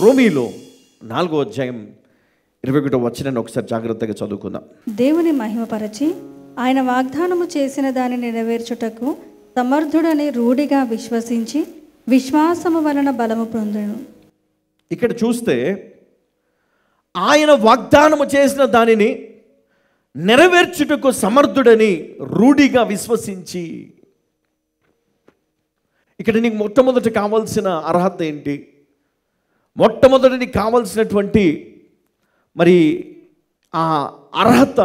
రోమీలో 4వ అధ్యాయం 21వ వచనాన్ని ఒకసారి జాగ్రత్తగా చదువుకుందాం. దేవుని మహిమపరచి ఆయన వాగ్దానము చేసిన దాన్ని నెరవేర్చుటకు సమర్థుడని రూఢిగా విశ్వసించి విశ్వాసము వలన బలము పొందెను. ఇక్కడ చూస్తే ఆయన వాగ్దానము చేసిన దానిని నెరవేర్చుటకు సమర్థుడని రూఢిగా విశ్వసించి. ఇక్కడ నీకు మొట్టమొదటి కావాల్సిన అర్హత ఏంటి? మొట్టమొదటి నీకు కావాల్సినటువంటి మరి ఆ అర్హత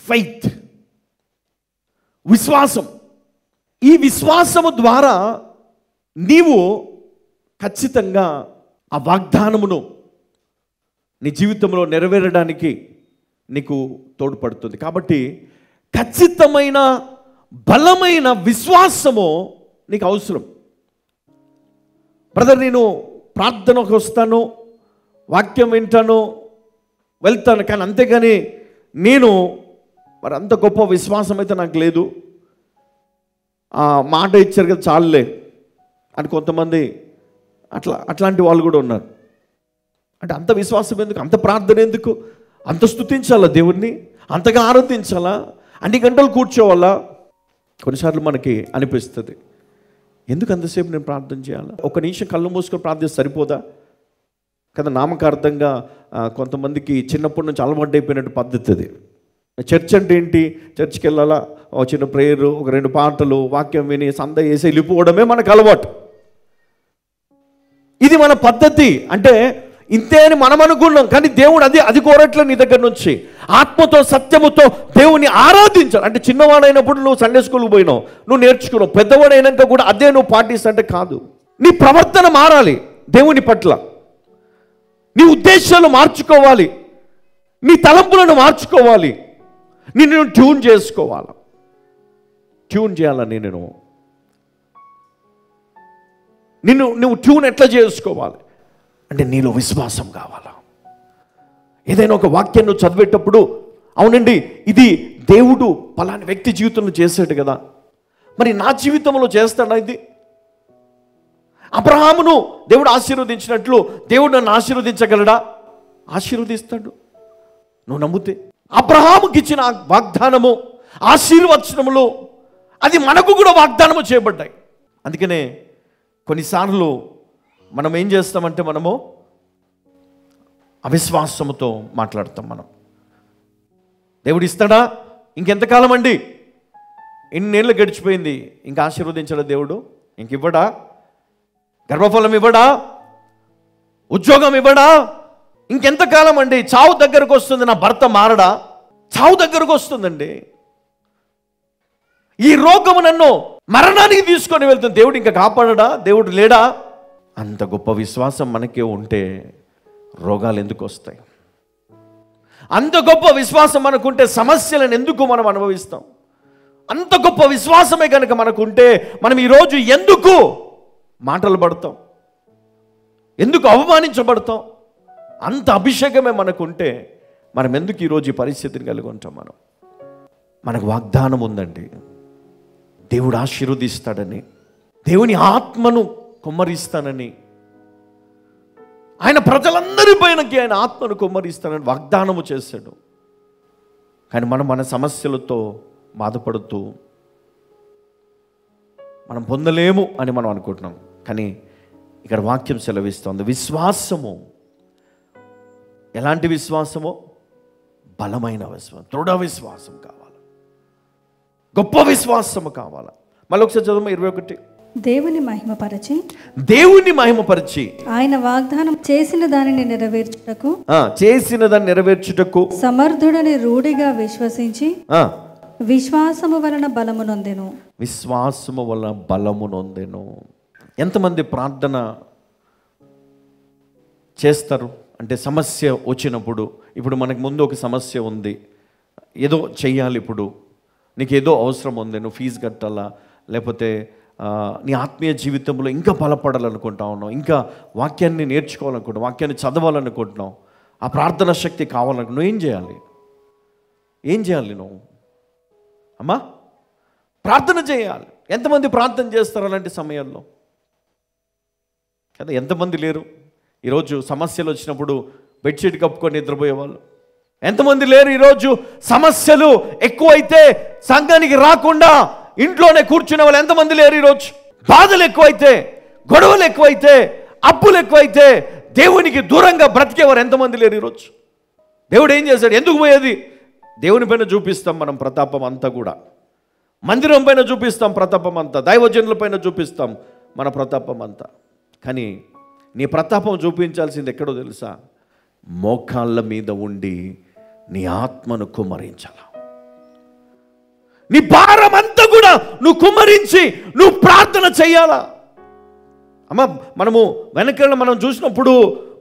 ఫెయిత్, విశ్వాసం. ఈ విశ్వాసము ద్వారా నీవు ఖచ్చితంగా ఆ వాగ్దానమును నీ జీవితంలో నెరవేరడానికి నీకు తోడ్పడుతుంది. కాబట్టి ఖచ్చితమైన బలమైన విశ్వాసము నీకు అవసరం. బ్రదర్, నేను ప్రార్థనకు వస్తాను, వాక్యం వింటాను, వెళ్తాను, కానీ అంతేగాని నేను మరి అంత గొప్ప విశ్వాసం అయితే నాకు లేదు, ఆ మాట ఇచ్చారు కదా చాలులే అని కొంతమంది అట్లాంటి వాళ్ళు కూడా ఉన్నారు. అంటే అంత విశ్వాసం ఎందుకు, అంత ప్రార్థన ఎందుకు, అంత స్తుతించాలా దేవుణ్ణి, అంతగా ఆరాధించాలా, అన్ని గంటలు కూర్చోవాలా? కొన్నిసార్లు మనకి అనిపిస్తుంది, ఎందుకు అంతసేపు నేను ప్రార్థన చేయాలా? ఒక నిమిషం కళ్ళు మూసుకొని ప్రార్థిస్తే సరిపోదా కదా? నామకార్థంగా కొంతమందికి చిన్నప్పటి నుంచి అలవాటు అయిపోయినట్టు పద్ధతి అది. చర్చ్ అంటే ఏంటి? చర్చ్కి వెళ్ళాలా, ఒక చిన్న ప్రేయరు, ఒక 2 పాటలు, వాక్యం విని సంద వేసి వెళ్ళిపోవడమే మనకు అలవాటు. ఇది మన పద్ధతి. అంటే ఇంతే అని మనం అనుకున్నాం, కానీ దేవుడు అది కోరట్లే నీ దగ్గర నుంచి. ఆత్మతో సత్యముతో దేవుని ఆరాధించాలి. అంటే చిన్నవాడైనప్పుడు నువ్వు సండే స్కూల్కి పోయినావు, నువ్వు నేర్చుకున్నావు, పెద్దవాడైనాక కూడా అదే నువ్వు పాటిస్తుంటే కాదు. నీ ప్రవర్తన మారాలి, దేవుని పట్ల నీ ఉద్దేశాలు మార్చుకోవాలి, నీ తలంపులను మార్చుకోవాలి, నిన్ను ట్యూన్ చేసుకోవాలి. ట్యూన్ చేయాలని నువ్వు ట్యూన్ ఎట్లా చేసుకోవాలి అంటే నీలో విశ్వాసం కావాలా. ఏదైనా ఒక వాక్యం నువ్వు చదివేటప్పుడు, అవునండి ఇది దేవుడు పలాని వ్యక్తి జీవితంలో చేశాడు కదా, మరి నా జీవితంలో చేస్తాడా? ఇది అబ్రహామును దేవుడు ఆశీర్వదించినట్లు దేవుడు నన్ను ఆశీర్వదించగలడా? ఆశీర్వదిస్తాడు నువ్వు నమ్మితే. అబ్రహాముకి ఇచ్చిన వాగ్దానము, ఆశీర్వచనములు అది మనకు కూడా వాగ్దానము చేయబడ్డాయి. అందుకనే కొన్నిసార్లు మనం ఏం చేస్తామంటే మనము అవిశ్వాసముతో మాట్లాడతాం. దేవుడు ఇస్తాడా? ఇంకెంతకాలం అండి, ఎన్నేళ్ళు గడిచిపోయింది, ఇంకా ఆశీర్వదించడా దేవుడు? ఇంక ఇవ్వడా? గర్భఫలం ఇవ్వడా? ఉద్యోగం ఇవ్వడా? ఇంకెంతకాలం అండి? చావు దగ్గరకు వస్తుంది, నా భర్త మారడా? చావు దగ్గరకు వస్తుందండి. ఈ రోగము నన్ను మరణానికి తీసుకొని వెళ్తుంది, దేవుడు ఇంకా కాపాడడా? దేవుడు లేడా? అంత గొప్ప విశ్వాసం మనకే ఉంటే రోగాలు ఎందుకు వస్తాయి? అంత గొప్ప విశ్వాసం మనకుంటే సమస్యలను ఎందుకు మనం అనుభవిస్తాం? అంత గొప్ప విశ్వాసమే కనుక మనకుంటే మనం ఈరోజు ఎందుకు మాటలు పడతాం, ఎందుకు అవమానించబడతాం? అంత అభిషేకమే మనకుంటే మనం ఎందుకు ఈరోజు ఈ పరిస్థితిని కలిగి ఉంటాం? మనకు వాగ్దానం ఉందండి, దేవుడు ఆశీర్వదిస్తాడని, దేవుని ఆత్మను కుమ్మరిస్తానని, ఆయన ప్రజలందరి పైనకి ఆయన ఆత్మను కుమ్మరిస్తానని వాగ్దానము చేశాడు. కానీ మనం మన సమస్యలతో బాధపడుతూ మనం పొందలేము అని మనం అనుకుంటున్నాం. కానీ ఇక్కడ వాక్యం సెలవిస్తోంది, విశ్వాసము. ఎలాంటి విశ్వాసమో? బలమైన విశ్వాసం, దృఢ విశ్వాసం కావాలి, గొప్ప విశ్వాసము కావాలి. మళ్ళీ ఒకసారి చదువు 21. దేవుని మహిమపరచి ఆయన వాగ్దానం చేసిన దానిని నెరవేర్చుటకు సమర్థుడని రూఢిగా విశ్వసించి విశ్వాసము వలన బలము నొందెను. విశ్వాసము వలన బలము నొందెను. ఎంతమంది ప్రార్థన చేస్తారు అంటే సమస్య వచ్చినప్పుడు? ఇప్పుడు మనకు ముందు ఒక సమస్య ఉంది, ఏదో చెయ్యాలి, ఇప్పుడు నీకు ఏదో అవసరం ఉంది, నువ్వు ఫీజు కట్టాలా, లేకపోతే నీ ఆత్మీయ జీవితంలో ఇంకా బలపడాలనుకుంటా ఉన్నావు, ఇంకా వాక్యాన్ని నేర్చుకోవాలనుకుంటున్నావు, వాక్యాన్ని చదవాలనుకుంటున్నావు, ఆ ప్రార్థన శక్తి కావాలనుకుంటున్నావు. నువ్వు ఏం చేయాలి నువ్వు? అమ్మా, ప్రార్థన చేయాలి. ఎంతమంది ప్రార్థన చేస్తారు అలాంటి సమయాల్లో? కదా, ఎంతమంది లేరు ఈరోజు సమస్యలు వచ్చినప్పుడు బెడ్షీట్ కప్పుకొని నిద్రపోయేవాళ్ళు? ఎంతమంది లేరు ఈరోజు సమస్యలు ఎక్కువైతే సంఘానికి రాకుండా ఇంట్లోనే కూర్చునే వాళ్ళు ఎంతమంది లేరు ఈరోజు? బాధలు ఎక్కువైతే, గొడవలు ఎక్కువైతే, అప్పులు ఎక్కువైతే దేవునికి దూరంగా బ్రతికేవారు ఎంతమంది లేరు ఈరోజు? దేవుడు ఏం చేశాడు? ఎందుకు పోయేది? దేవుని పైన చూపిస్తాం మనం ప్రతాపం అంతా కూడా, మందిరం పైన చూపిస్తాం ప్రతాపం అంతా, దైవజనుల పైన చూపిస్తాం మన ప్రతాపం అంతా. కానీ నీ ప్రతాపం చూపించాల్సింది ఎక్కడో తెలుసా? మోకాళ్ళ మీద ఉండి నీ ఆత్మను కుమ్మరించాల. నీ భారం అంతా కూడా నువ్వు కుమ్మరించి నువ్వు ప్రార్థన చెయ్యాలా. అమ్మ, మనము వెనకాల మనం చూసినప్పుడు,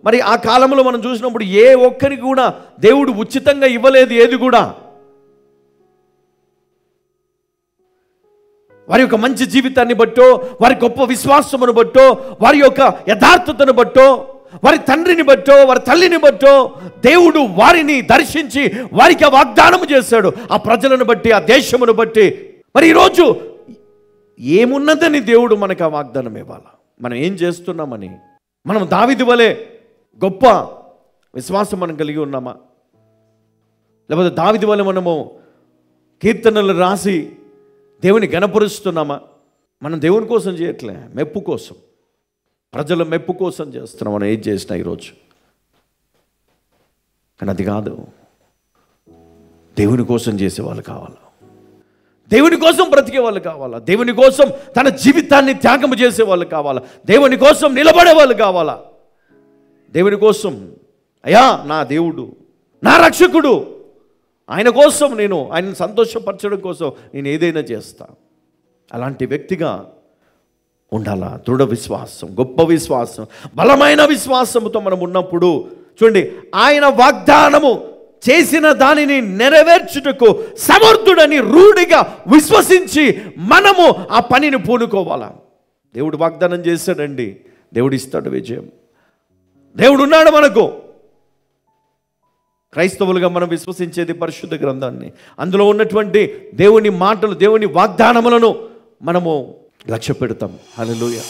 మరి ఆ కాలంలో మనం చూసినప్పుడు ఏ ఒక్కరికి కూడా దేవుడు ఉచితంగా ఇవ్వలేదు ఏది కూడా. వారి యొక్క మంచి జీవితాన్ని బట్టో, వారి గొప్ప విశ్వాసమును బట్టో, వారి యొక్క యథార్థతను బట్టో, వారి తండ్రిని బట్టో, వారి తల్లిని బట్టో దేవుడు వారిని దర్శించి వారికి ఆ వాగ్దానం చేశాడు. ఆ ప్రజలను బట్టి, ఆ దేశమును బట్టి. మరి ఈరోజు ఏమున్నదని దేవుడు మనకు ఆ వాగ్దానం ఇవ్వాలా? మనం ఏం చేస్తున్నామని? మనం దావీదు వలె గొప్ప విశ్వాసం మనం కలిగి ఉన్నామా? లేకపోతే దావీదు వలె మనము కీర్తనలు రాసి దేవుని గణపరుస్తున్నామా? మనం దేవుని కోసం చేయట్లే, మెప్పు కోసం, ప్రజల మెప్పు కోసం చేస్తున్నాం. మనం ఏం చేసినా ఈరోజు. కానీ అది కాదు. దేవుని కోసం చేసేవాళ్ళు కావాలా, దేవుని కోసం బ్రతికే వాళ్ళు కావాలా, దేవుని కోసం తన జీవితాన్ని త్యాగం చేసే వాళ్ళు కావాలా, దేవుని కోసం నిలబడే వాళ్ళు కావాలా. దేవుని కోసం, అయ్యా నా దేవుడు, నా రక్షకుడు, ఆయన కోసం నేను ఆయనను సంతోషపరచడం కోసం నేను ఏదైనా చేస్తా. అలాంటి వ్యక్తిగా ఉండాలా. దృఢ విశ్వాసం, గొప్ప విశ్వాసం, బలమైన విశ్వాసంతో మనం ఉన్నప్పుడు చూడండి, ఆయన వాగ్దానము చేసిన దానిని నెరవేర్చుటకు సమర్థుడని రూఢిగా విశ్వసించి మనము ఆ పనిని పూనుకోవాలా. దేవుడు వాగ్దానం చేశాడండి, దేవుడు ఇస్తాడు విజయం. దేవుడు ఉన్నాడు మనకు. క్రైస్తవులుగా మనం విశ్వసించేది పరిశుద్ధ గ్రంథాన్ని, అందులో ఉన్నటువంటి దేవుని మాటలు, దేవుని వాగ్దానములను మనము లక్ష్య పెడతాం. హల్లెలూయా.